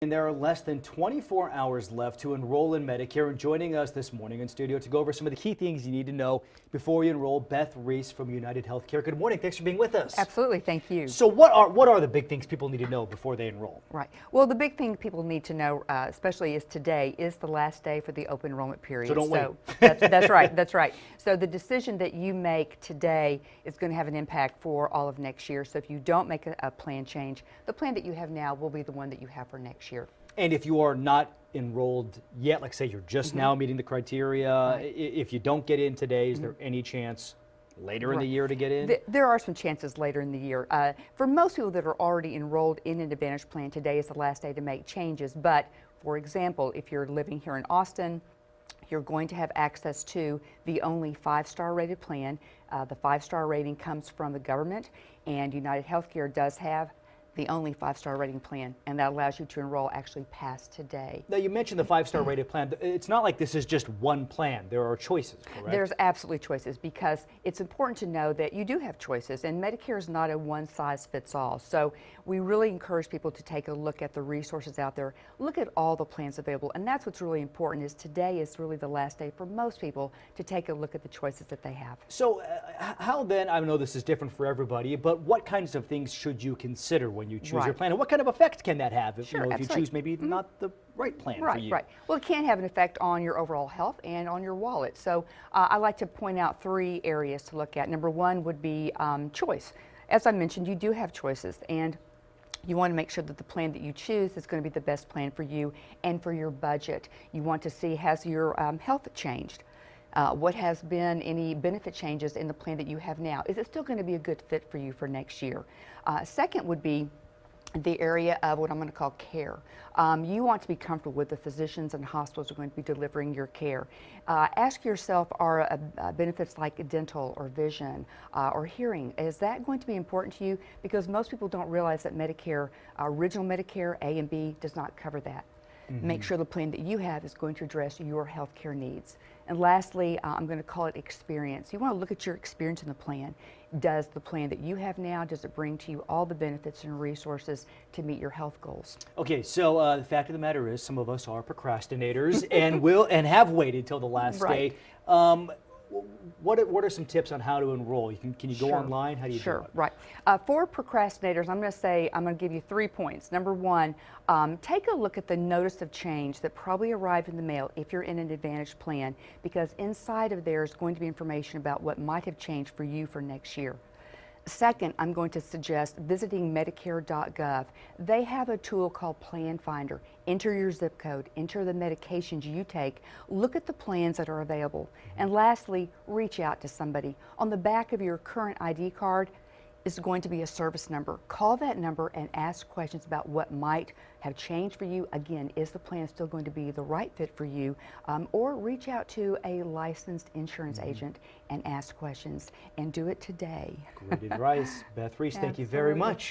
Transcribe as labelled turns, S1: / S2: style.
S1: And there are less than 24 hours left to enroll in Medicare. And joining us this morning in studio to go over some of the key things you need to know before you enroll, Beth Reese from United Healthcare. Good morning. Thanks for being with us.
S2: Absolutely. Thank you.
S1: So what are the big things people need to know before they enroll?
S2: Right. Well, the big thing people need to know, especially is today, is the last day for the open enrollment period.
S1: So don't wait.
S2: That's right. That's right. So the decision that you make today is going to have an impact for all of next year. So if you don't make a plan change, the plan that you have now will be the one that you have for next year.
S1: And if you are not enrolled yet, like say you're just now meeting the criteria, if you don't get in today, is there any chance later in the year to get in?
S2: There are some chances later in the year. For most people that are already enrolled in an Advantage plan, today is the last day to make changes. But for example, if you're living here in Austin, you're going to have access to the only 5-star rated plan. The 5-star rating comes from the government, and United Healthcare does have the only 5-star rating plan, and that allows you to enroll actually past today.
S1: Now, you mentioned the 5-star rated plan. It's not like this is just one plan. There are choices, correct?
S2: There's absolutely choices, because it's important to know that you do have choices, and Medicare is not a one-size-fits-all. So we really encourage people to take a look at the resources out there, look at all the plans available, and that's what's really important. Is today is really the last day for most people to take a look at the choices that they have.
S1: So how then, I know this is different for everybody, but what kinds of things should you consider when you choose your plan, and what kind of effect can that have if, if you choose maybe not the right plan for you?
S2: Right. Well, it can have an effect on your overall health and on your wallet. So I like to point out 3 areas to look at. Number 1 would be choice. As I mentioned, you do have choices, and you want to make sure that the plan that you choose is going to be the best plan for you and for your budget. You want to see, has your health changed? What has been any benefit changes in the plan that you have now? Is it still going to be a good fit for you for next year? Second would be the area of what I'm going to call care. You want to be comfortable with the physicians and hospitals who are going to be delivering your care. Ask yourself, are benefits like dental or vision or hearing, is that going to be important to you? Because most people don't realize that Medicare, original Medicare A and B, does not cover that. Make sure the plan that you have is going to address your health care needs. And lastly, I'm going to call it experience. You want to look at your experience in the plan. Does the plan that you have now, does it bring to you all the benefits and resources to meet your health goals? Okay,
S1: so the fact of the matter is some of us are procrastinators and have waited till the last day. What are some tips on how to enroll? Can you go online? How do you do it?
S2: Right. For procrastinators, I'm going to give you 3 points. Number 1, take a look at the notice of change that probably arrived in the mail if you're in an Advantage plan, because inside of there is going to be information about what might have changed for you for next year. Second, I'm going to suggest visiting Medicare.gov. They have a tool called Plan Finder. Enter your zip code, enter the medications you take, look at the plans that are available. And lastly, reach out to somebody. On the back of your current ID card is going to be a service number. Call that number and ask questions about what might have changed for you. Again, is the plan still going to be the right fit for you? Or reach out to a licensed insurance agent and ask questions, and do it today.
S1: Great advice. Beth Reese, thank you very much.